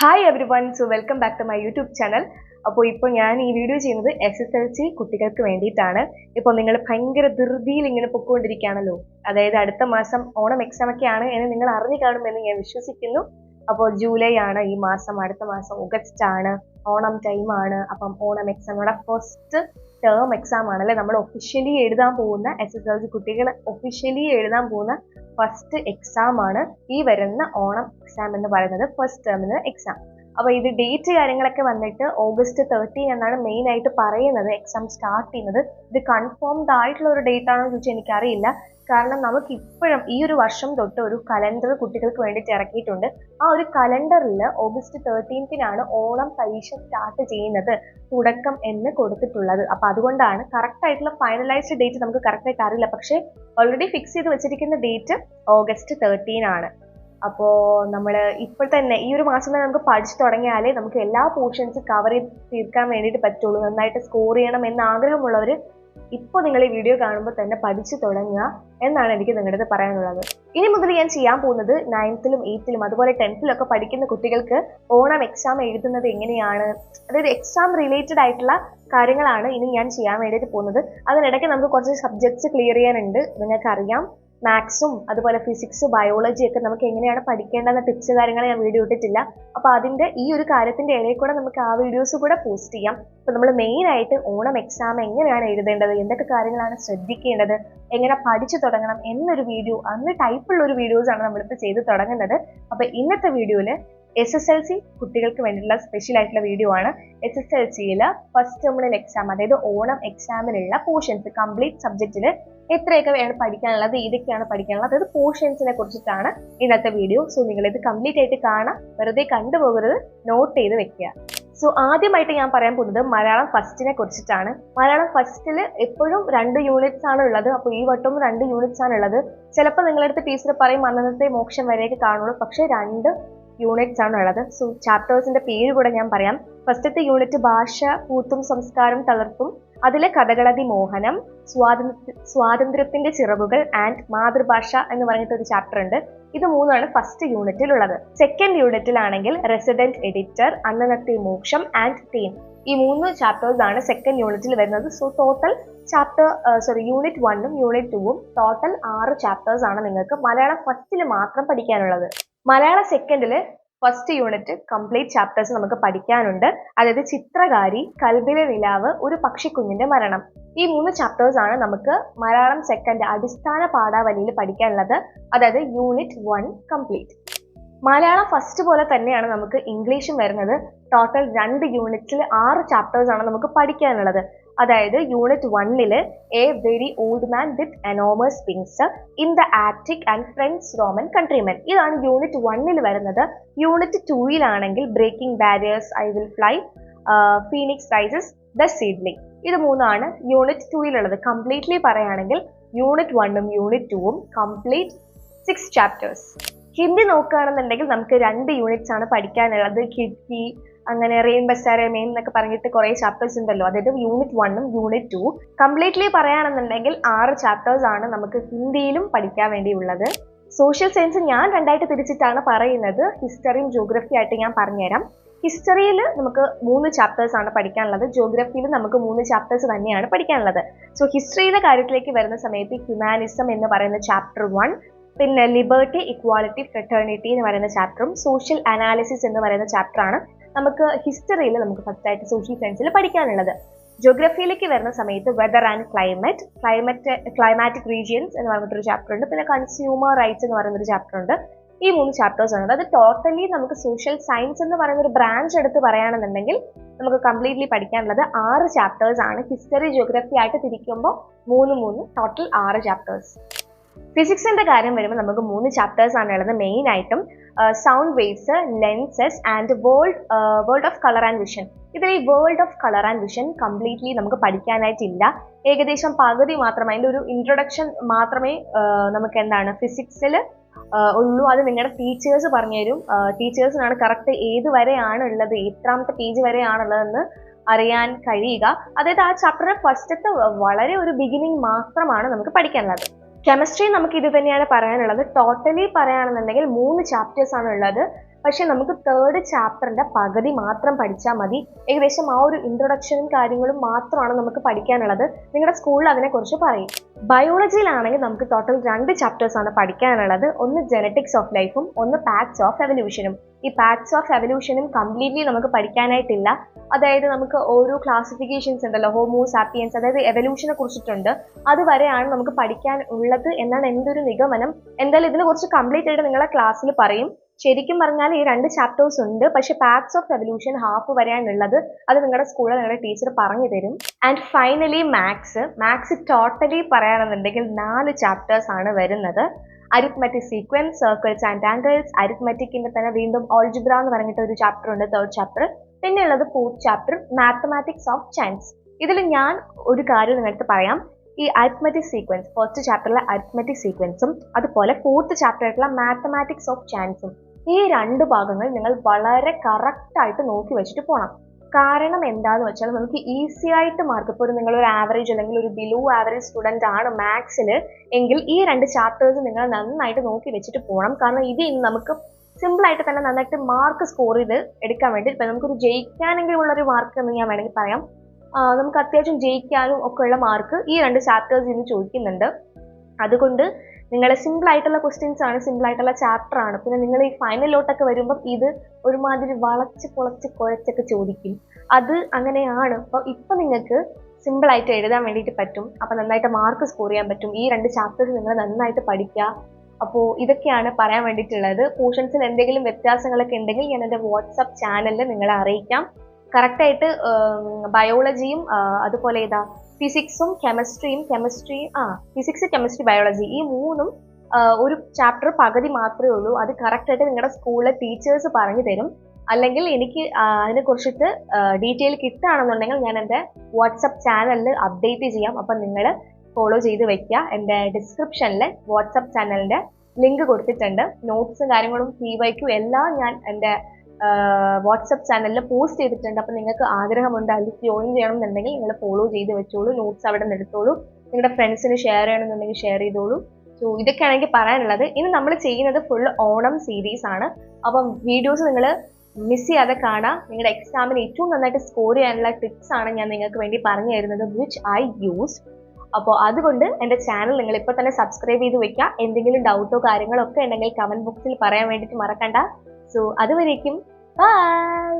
Hi everyone, so welcome back to my YouTube channel. അപ്പോൾ ഇപ്പോൾ ഞാൻ ഈ വീഡിയോ ചെയ്യുന്നത് SSLC കുട്ടികൾക്ക് വേണ്ടിയിട്ടാണ്. ഇപ്പോൾ നിങ്ങൾ ഭയങ്കര ധൃതിയിൽ ഇങ്ങനെ പൊയ്ക്കൊണ്ടിരിക്കുകയാണല്ലോ. അതായത് അടുത്ത മാസം ഓണം എക്സാം ഒക്കെയാണ് എന്ന് നിങ്ങൾ അറിഞ്ഞു കാണുമെന്ന് ഞാൻ വിശ്വസിക്കുന്നു. അപ്പോൾ ജൂലൈ ആണ് ഈ മാസം, അടുത്ത മാസം ഓഗസ്റ്റ് ആണ്, ഓണം ടൈം ആണ്. അപ്പം ഓണം എക്സാം നമ്മുടെ ഫസ്റ്റ് ടേം എക്സാം ആണല്ലേ, നമ്മൾ ഒഫീഷ്യലി എഴുതാൻ പോകുന്ന SSLC കുട്ടികൾ ഒഫീഷ്യലി എഴുതാൻ പോകുന്ന ഫസ്റ്റ് എക്സാം ആണ് ഈ വരുന്ന ഓണം എക്സാം എന്ന് പറയുന്നത്, ഫസ്റ്റ് ടേമിന് എക്സാം. അപ്പോൾ ഇത് ഡേറ്റ് കാര്യങ്ങളൊക്കെ വന്നിട്ട് August 13 എന്നാണ് മെയിൻ ആയിട്ട് പറയുന്നത് എക്സാം സ്റ്റാർട്ട് ചെയ്യുന്നത്. ഇത് കൺഫേംഡ് ആയിട്ടുള്ള ഒരു ഡേറ്റ് ആണെന്ന് ചോദിച്ചാൽ എനിക്കറിയില്ല. കാരണം നമുക്ക് ഇപ്പോഴും ഈ ഒരു വർഷം തൊട്ട് ഒരു കലണ്ടർ കുട്ടികൾക്ക് വേണ്ടിയിട്ട് ഇറക്കിയിട്ടുണ്ട്. ആ ഒരു കലണ്ടറിൽ August 13 ഓണം പരീക്ഷ സ്റ്റാർട്ട് ചെയ്യുന്നത്, തുടക്കം എന്ന് കൊടുത്തിട്ടുള്ളത്. അപ്പോൾ അതുകൊണ്ടാണ് കറക്റ്റ് ആയിട്ടുള്ള ഫൈനലൈസ്ഡ് ഡേറ്റ് നമുക്ക് കറക്റ്റ് ആയിട്ട് അറിയില്ല. പക്ഷേ ഓൾറെഡി ഫിക്സ് ചെയ്ത് വെച്ചിരിക്കുന്ന ഡേറ്റ് August 13 ആണ്. അപ്പോൾ നമ്മൾ ഇപ്പോൾ തന്നെ ഈ ഒരു മാസം തന്നെ നമുക്ക് പഠിച്ചു തുടങ്ങിയാലേ നമുക്ക് എല്ലാ പോർഷൻസും കവർ ചെയ്ത് തീർക്കാൻ വേണ്ടിയിട്ട് പറ്റുള്ളൂ. നന്നായിട്ട് സ്കോർ ചെയ്യണം എന്ന ആഗ്രഹമുള്ളവർ ഇപ്പോൾ നിങ്ങൾ ഈ വീഡിയോ കാണുമ്പോൾ തന്നെ പഠിച്ചു തുടങ്ങുക എന്നാണ് എനിക്ക് നിങ്ങളുടെ പറയാനുള്ളത്. ഇനി മുതൽ ഞാൻ ചെയ്യാൻ പോകുന്നത് 9th 8th അതുപോലെ 10th പഠിക്കുന്ന കുട്ടികൾക്ക് ഓണം എക്സാം എഴുതുന്നത് എങ്ങനെയാണ്, അതായത് എക്സാം റിലേറ്റഡ് ആയിട്ടുള്ള കാര്യങ്ങളാണ് ഇനി ഞാൻ ചെയ്യാൻ വേണ്ടിയിട്ട് പോകുന്നത്. അതിനിടയ്ക്ക് നമുക്ക് കുറച്ച് സബ്ജക്ട്സ് ക്ലിയർ ചെയ്യാനുണ്ട്. നിങ്ങൾക്കറിയാം, മാത്സും അതുപോലെ ഫിസിക്സ്, ബയോളജി ഒക്കെ നമുക്ക് എങ്ങനെയാണ് പഠിക്കേണ്ടെന്ന ടിപ്സ് കാര്യങ്ങൾ ഞാൻ വീഡിയോ ഇട്ടിട്ടില്ല. അപ്പോൾ അതിൻ്റെ ഈ ഒരു കാര്യത്തിൻ്റെ ഇടയിൽ കൂടെ നമുക്ക് ആ വീഡിയോസ് കൂടെ പോസ്റ്റ് ചെയ്യാം. അപ്പോൾ നമ്മൾ മെയിനായിട്ട് ഓണം എക്സാം എങ്ങനെയാണ് എഴുതേണ്ടത്, എന്തൊക്കെ കാര്യങ്ങളാണ് ശ്രദ്ധിക്കേണ്ടത്, എങ്ങനെ പഠിച്ചു തുടങ്ങണം എന്നൊരു വീഡിയോ, അന്ന് ടൈപ്പുള്ള ഒരു വീഡിയോസാണ് നമ്മളിപ്പോൾ ചെയ്ത് തുടങ്ങുന്നത്. അപ്പോൾ ഇന്നത്തെ വീഡിയോയിൽ SSLC കുട്ടികൾക്ക് വേണ്ടിയിട്ടുള്ള സ്പെഷ്യൽ ആയിട്ടുള്ള വീഡിയോ ആണ്. SSLCയിൽ ഫസ്റ്റ് ടേമിനൽ എക്സാം, അതായത് ഓണം എക്സാമിനുള്ള പോർഷൻസ് കംപ്ലീറ്റ് സബ്ജക്റ്റിൽ എത്രയൊക്കെയാണ് പഠിക്കാനുള്ളത്, ഏതൊക്കെയാണ് പഠിക്കാനുള്ളത്, അതായത് പോർഷൻസിനെ കുറിച്ചിട്ടാണ് ഇന്നത്തെ വീഡിയോ. സോ നിങ്ങളിത് കംപ്ലീറ്റ് ആയിട്ട് കാണാം, വെറുതെ കണ്ടുപോകരുത്, നോട്ട് ചെയ്ത് വെക്കുക. സോ ആദ്യമായിട്ട് ഞാൻ പറയാൻ പോകുന്നത് മലയാളം ഫസ്റ്റിനെ കുറിച്ചിട്ടാണ്. മലയാളം ഫസ്റ്റിൽ എപ്പോഴും 2 യൂണിറ്റ്സ് ആണ് ഉള്ളത്. അപ്പോൾ ഈ വട്ടവും 2 യൂണിറ്റ്സ് ആണ് ഉള്ളത്. ചിലപ്പോൾ നിങ്ങളടുത്ത് ടീച്ചർ പറയും അന്നത്തെ മോക്ഷം വരെയൊക്കെ കാണുള്ളൂ, പക്ഷേ 2 യൂണിറ്റ്സ് ആണ് ഉള്ളത്. സോ ചാപ്റ്റേഴ്സിന്റെ പേര് കൂടെ ഞാൻ പറയാം. ഫസ്റ്റത്തെ യൂണിറ്റ് ഭാഷ, കൂത്തും സംസ്കാരം തളർത്തും, അതിലെ കഥകളതി മോഹനം, സ്വാതന്ത്ര്യത്തിന്റെ ചിറകുകൾ ആൻഡ് മാതൃഭാഷ എന്ന് പറഞ്ഞിട്ട് ഒരു ചാപ്റ്റർ ഉണ്ട്. ഇത് 3 ഫസ്റ്റ് യൂണിറ്റിലുള്ളത്. സെക്കൻഡ് യൂണിറ്റിലാണെങ്കിൽ റെസിഡന്റ് എഡിറ്റർ, അന്നത്തെ മോക്ഷം ആൻഡ് തീം, ഈ 3 ചാപ്റ്റേഴ്സ് ആണ് സെക്കൻഡ് യൂണിറ്റിൽ വരുന്നത്. സോ ടോട്ടൽ യൂണിറ്റ് 1ഉം യൂണിറ്റ് 2ഉം ടോട്ടൽ 6 ചാപ്റ്റേഴ്സ് ആണ് നിങ്ങൾക്ക് മലയാളം ഫസ്റ്റിൽ മാത്രം പഠിക്കാനുള്ളത്. മലയാള സെക്കൻഡിൽ ഫസ്റ്റ് യൂണിറ്റ് കംപ്ലീറ്റ് ചാപ്റ്റേഴ്സ് നമുക്ക് പഠിക്കാനുണ്ട്. അതായത് ചിത്രകാരി, കൽബിലെ നിലാവ്, ഒരു പക്ഷിക്കുഞ്ഞിന്റെ മരണം, ഈ 3 ചാപ്റ്റേഴ്സ് ആണ് നമുക്ക് മലയാളം സെക്കൻഡ് അടിസ്ഥാന പാഠാവലിയിൽ പഠിക്കാനുള്ളത്. അതായത് യൂണിറ്റ് 1 കംപ്ലീറ്റ്. മലയാളം ഫസ്റ്റ് പോലെ തന്നെയാണ് നമുക്ക് ഇംഗ്ലീഷും വരുന്നത്. ടോട്ടൽ 2 യൂണിറ്റ്സിൽ 6 ചാപ്റ്റേഴ്സ് ആണ് നമുക്ക് പഠിക്കാനുള്ളത്. അതായത് യൂണിറ്റ് 1ൽ a very old man with enormous wings, in the attic and friends Roman countrymen, ഇതാണ് യൂണിറ്റ് 1ൽ വരുന്നത്. യൂണിറ്റ് 2ലാണെങ്കിൽ breaking barriers, I will fly, phoenix rises, the seedling, ഇത് 3 യൂണിറ്റ് 2ലുള്ളത്. കംപ്ലീറ്റ്ലി പറയുകയാണെങ്കിൽ യൂണിറ്റ് 1ഉം യൂണിറ്റ് 2ഉം കംപ്ലീറ്റ് 6 ചാപ്റ്റേഴ്സ്. ഹിന്ദി നോക്കുകയാണെന്നുണ്ടെങ്കിൽ നമുക്ക് 2 യൂണിറ്റ്സ് ആണ് പഠിക്കാനുള്ളത്. ഖിഡ്കി, അങ്ങനെ റെയിൻ ബസാരെ മെയിൻ എന്നൊക്കെ പറഞ്ഞിട്ട് കുറേ ചാപ്റ്റേഴ്സ് ഉണ്ടല്ലോ. അതായത് യൂണിറ്റ് 1ഉം യൂണിറ്റ് 2ഉം. കംപ്ലീറ്റ്ലി പറയുകയാണെന്നുണ്ടെങ്കിൽ 6 ചാപ്റ്റേഴ്സ് ആണ് നമുക്ക് ഹിന്ദിയിലും പഠിക്കാൻ വേണ്ടിയുള്ളത്. സോഷ്യൽ സയൻസ് ഞാൻ 2ആയിട്ട് തിരിച്ചിട്ടാണ് പറയുന്നത്. ഹിസ്റ്ററിയും ജോഗ്രഫി ആയിട്ട് ഞാൻ പറഞ്ഞുതരാം. ഹിസ്റ്ററിയിൽ നമുക്ക് 3 ചാപ്റ്റേഴ്സ് ആണ് പഠിക്കാനുള്ളത്. ജോഗ്രഫിയിൽ നമുക്ക് 3 ചാപ്റ്റേഴ്സ് തന്നെയാണ് പഠിക്കാനുള്ളത്. സോ ഹിസ്റ്ററിയുടെ കാര്യത്തിലേക്ക് വരുന്ന സമയത്ത് ഹ്യൂമാനിസം എന്ന് പറയുന്ന ചാപ്റ്റർ 1, പിന്നെ ലിബർട്ടി, ഇക്വാളിറ്റി, ഫ്രെറ്റേണിറ്റി എന്ന് പറയുന്ന ചാപ്റ്ററും, സോഷ്യൽ അനാലിസിസ് എന്ന് പറയുന്ന ചാപ്റ്ററാണ് നമുക്ക് ഹിസ്റ്ററിയിൽ നമുക്ക് ഫസ്റ്റ് ആയിട്ട് സോഷ്യൽ സയൻസിൽ പഠിക്കാനുള്ളത്. ജോഗ്രഫിയിലേക്ക് വരുന്ന സമയത്ത് വെതർ ആൻഡ് ക്ലൈമാറ്റിക് റീജിയൻസ് എന്ന് പറഞ്ഞിട്ടൊരു ചാപ്റ്റർ ഉണ്ട്. പിന്നെ കൺസ്യൂമർ റൈറ്റ്സ് എന്ന് പറയുന്നൊരു ചാപ്റ്റർ ഉണ്ട്. ഈ 3 ചാപ്റ്റേഴ്സ് ആണ്. അതായത് ടോട്ടലി നമുക്ക് സോഷ്യൽ സയൻസ് എന്ന് പറയുന്ന ഒരു ബ്രാഞ്ച് എടുത്ത് പറയുകയാണെന്നുണ്ടെങ്കിൽ നമുക്ക് കംപ്ലീറ്റ്ലി പഠിക്കാനുള്ളത് 6 ചാപ്റ്റേഴ്സ് ആണ്. ഹിസ്റ്ററി, ജോഗ്രഫി ആയിട്ട് തിരിക്കുമ്പോൾ 3 ടോട്ടൽ 6 ചാപ്റ്റേഴ്സ്. ഫിസിക്സിന്റെ കാര്യം വരുമ്പോൾ നമുക്ക് 3 ചാപ്റ്റേഴ്സ് ആണ് ഉള്ളത്. മെയിൻ ആയിട്ടും sound waves, lenses and world of colour and vision. ഇതിൽ ഈ world of colour and vision completely നമുക്ക് പഠിക്കാനായിട്ടില്ല. ഏകദേശം പകുതി മാത്രമേ, അതിൻ്റെ ഒരു ഇൻട്രൊഡക്ഷൻ മാത്രമേ നമുക്ക് ഫിസിക്സിൽ ഉള്ളൂ. അത് നിങ്ങളുടെ ടീച്ചേഴ്സ് പറഞ്ഞുതരും. ടീച്ചേഴ്സിനാണ് കറക്റ്റ് ഏത് വരെയാണ് ഉള്ളത്, എത്രാമത്തെ പേജ് വരെയാണുള്ളതെന്ന് അറിയാൻ കഴിയുക. അതായത് ആ ചാപ്റ്ററിന്റെ ഫസ്റ്റത്തെ വളരെ ഒരു ബിഗിനിങ് മാത്രമാണ് നമുക്ക് പഠിക്കാനുള്ളത്. കെമിസ്ട്രി നമുക്ക് ഇത് തന്നെയാണ് പറയാനുള്ളത്. ടോട്ടലി പറയുകയാണെന്നുണ്ടെങ്കിൽ 3 ചാപ്റ്റേഴ്സ് ആണ് ഉള്ളത്. പക്ഷെ നമുക്ക് തേർഡ് ചാപ്റ്ററിന്റെ പകുതി മാത്രം പഠിച്ചാൽ മതി. ഏകദേശം ആ ഒരു ഇൻട്രൊഡക്ഷനും കാര്യങ്ങളും മാത്രമാണ് നമുക്ക് പഠിക്കാനുള്ളത്. നിങ്ങളുടെ സ്കൂളിൽ അതിനെക്കുറിച്ച് പറയും. ബയോളജിയിലാണെങ്കിൽ നമുക്ക് ടോട്ടൽ 2 ചാപ്റ്റേഴ്സ് ആണ് പഠിക്കാനുള്ളത്. ഒന്ന് ജെനറ്റിക്സ് ഓഫ് ലൈഫും ഒന്ന് പാത്സ് ഓഫ് എവല്യൂഷനും. ഈ പാത്സ് ഓഫ് എവല്യൂഷനും കംപ്ലീറ്റ്ലി നമുക്ക് പഠിക്കാനായിട്ടില്ല. അതായത് നമുക്ക് ഓരോ ക്ലാസിഫിക്കേഷൻസ് ഉണ്ടല്ലോ, ഹോമോ സാപ്പിയൻസ്, അതായത് എവല്യൂഷനെ കുറിച്ചിട്ടുണ്ട്. അതുവരെയാണ് നമുക്ക് പഠിക്കാൻ ഉള്ളത് എന്നാണ് എൻ്റെ ഒരു നിഗമനം. എന്തായാലും ഇതിനെ കുറിച്ച് കംപ്ലീറ്റ് ആയിട്ട് നിങ്ങളെ ക്ലാസ്സിൽ പറയും. ശരിക്കും പറഞ്ഞാൽ ഈ 2 ചാപ്റ്റേഴ്സ് ഉണ്ട്, പക്ഷെ പാത്സ് ഓഫ് എവല്യൂഷൻ ഹാഫ് വരെയാണ് ഉള്ളത്. അത് നിങ്ങളുടെ സ്കൂളിൽ നിങ്ങളുടെ ടീച്ചർ പറഞ്ഞു തരും. ആൻഡ് ഫൈനലി മാത്സ് ടോട്ടലി പറയുകയാണെന്നുണ്ടെങ്കിൽ 4 ചാപ്റ്റേഴ്സ് ആണ് വരുന്നത്. Arithmetic sequence, circles and angles, അരിത്മെറ്റിക്കിന്റെ തന്നെ വീണ്ടും ഓൾജിബ്ര എന്ന് പറഞ്ഞിട്ട് ഒരു ചാപ്റ്റർ ഉണ്ട്, 3rd ചാപ്റ്റർ. പിന്നെ ഉള്ളത് 4th chapter, mathematics of chance. ഇതിൽ ഞാൻ ഒരു കാര്യം നിങ്ങൾക്ക് പറയാം. ഈ അരിത്മെറ്റിക് സീക്വൻസ് ഫസ്റ്റ് ചാപ്റ്ററിലെ അരിത്മെറ്റിക് സീക്വൻസും അതുപോലെ 4th ചാപ്റ്ററിലുള്ള മാത്തമാറ്റിക്സ് ഓഫ് ചാൻസും, ഈ 2 ഭാഗങ്ങൾ നിങ്ങൾ വളരെ കറക്റ്റായിട്ട് നോക്കി വെച്ചിട്ട് പോകണം. കാരണം എന്താന്ന് വെച്ചാൽ നമുക്ക് ഈസി ആയിട്ട് മാർക്ക്, ഇപ്പോൾ നിങ്ങളൊരു ആവറേജ് അല്ലെങ്കിൽ ഒരു ബിലോ ആവറേജ് സ്റ്റുഡൻ്റ് ആണ് മാത്സിൽ എങ്കിൽ ഈ 2 ചാപ്റ്റേഴ്സ് നിങ്ങൾ നന്നായിട്ട് നോക്കി വെച്ചിട്ട് പോകണം. കാരണം ഇത് നമുക്ക് സിമ്പിളായിട്ട് തന്നെ നന്നായിട്ട് മാർക്ക് സ്കോർ ചെയ്ത് എടുക്കാൻ വേണ്ടി, ഇപ്പം നമുക്കൊരു ജയിക്കാനെങ്കിലും ഉള്ളൊരു മാർക്ക് എന്ന് ഞാൻ വേണമെങ്കിൽ പറയാം. നമുക്ക് അത്യാവശ്യം ജയിക്കാനും ഒക്കെ ഉള്ള മാർക്ക് ഈ 2 ചാപ്റ്റേഴ്സ് ഇന്ന് ചോദിക്കുന്നുണ്ട്. അതുകൊണ്ട് നിങ്ങൾ സിമ്പിളായിട്ടുള്ള ക്വസ്റ്റ്യൻസ് ആണ്, സിമ്പിളായിട്ടുള്ള ചാപ്റ്റർ ആണ്. പിന്നെ നിങ്ങൾ ഈ ഫൈനലിലോട്ടൊക്കെ വരുമ്പം ഇത് ഒരുമാതിരി വളച്ച് പൊളച്ച് കുഴച്ചൊക്കെ ചോദിക്കും. അത് അങ്ങനെയാണ്. അപ്പോൾ ഇപ്പം നിങ്ങൾക്ക് സിമ്പിളായിട്ട് എഴുതാൻ വേണ്ടിയിട്ട് പറ്റും. അപ്പോൾ നന്നായിട്ട് മാർക്ക് സ്കോർ ചെയ്യാൻ പറ്റും. ഈ 2 ചാപ്റ്റേഴ്സ് നിങ്ങൾ നന്നായിട്ട് പഠിക്കുക. അപ്പോൾ ഇതൊക്കെയാണ് പറയാൻ വേണ്ടിയിട്ടുള്ളത്. പോർഷൻസിൽ എന്തെങ്കിലും വ്യത്യാസങ്ങളൊക്കെ ഉണ്ടെങ്കിൽ ഞാൻ എൻ്റെ വാട്സപ്പ് ചാനലിൽ നിങ്ങളെ അറിയിക്കാം. കറക്റ്റായിട്ട് ബയോളജിയും അതുപോലെ ഫിസിക്സും ഫിസിക്സ്, കെമിസ്ട്രി, ബയോളജി ഈ 3ഉം ഒരു ചാപ്റ്റർ പകുതി മാത്രമേ ഉള്ളൂ. അത് കറക്റ്റായിട്ട് നിങ്ങളുടെ സ്കൂളിലെ ടീച്ചേഴ്സ് പറഞ്ഞു തരും. അല്ലെങ്കിൽ എനിക്ക് അതിനെക്കുറിച്ചിട്ട് ഡീറ്റെയിൽ കിട്ടുകയാണെന്നുണ്ടെങ്കിൽ ഞാൻ എൻ്റെ വാട്സപ്പ് ചാനലിൽ അപ്ഡേറ്റ് ചെയ്യാം. അപ്പം നിങ്ങൾ ഫോളോ ചെയ്ത് വെക്കുക. എൻ്റെ ഡിസ്ക്രിപ്ഷനിൽ വാട്സപ്പ് ചാനലിൻ്റെ ലിങ്ക് കൊടുത്തിട്ടുണ്ട്. നോട്ട്സും കാര്യങ്ങളും PYQ എല്ലാം ഞാൻ എൻ്റെ വാട്സപ്പ് ചാനലിൽ പോസ്റ്റ് ചെയ്തിട്ടുണ്ട്. അപ്പം നിങ്ങൾക്ക് ആഗ്രഹമുണ്ട് അതിൽ ജോയിൻ ചെയ്യണമെന്നുണ്ടെങ്കിൽ നിങ്ങൾ ഫോളോ ചെയ്ത് വെച്ചോളൂ. നോട്ട്സ് അവിടെ നിന്ന് എടുത്തോളൂ. നിങ്ങളുടെ ഫ്രണ്ട്സിന് ഷെയർ ചെയ്യണമെന്നുണ്ടെങ്കിൽ ഷെയർ ചെയ്തോളൂ. സോ ഇതൊക്കെയാണ് എനിക്ക് പറയാനുള്ളത്. ഇനി നമ്മൾ ചെയ്യുന്നത് ഫുൾ ഓണം സീരീസ് ആണ്. അപ്പം വീഡിയോസ് നിങ്ങൾ മിസ് ചെയ്യാതെ കാണാം. നിങ്ങളുടെ എക്സാമിന് ഏറ്റവും നന്നായിട്ട് സ്കോർ ചെയ്യാനുള്ള ടിപ്സ് ആണ് ഞാൻ നിങ്ങൾക്ക് വേണ്ടി പറഞ്ഞു തരുന്നത്, വിച്ച് ഐ യൂസ്. അപ്പോൾ അതുകൊണ്ട് എൻ്റെ ചാനൽ നിങ്ങൾ ഇപ്പോൾ തന്നെ സബ്സ്ക്രൈബ് ചെയ്ത് വെക്കുക. എന്തെങ്കിലും ഡൗട്ടോ കാര്യങ്ങളോ ഒക്കെ ഉണ്ടെങ്കിൽ കമൻറ്റ് ബോക്സിൽ പറയാൻ വേണ്ടിയിട്ട് മറക്കണ്ട. സോ അതുവരേക്കും ബൈ.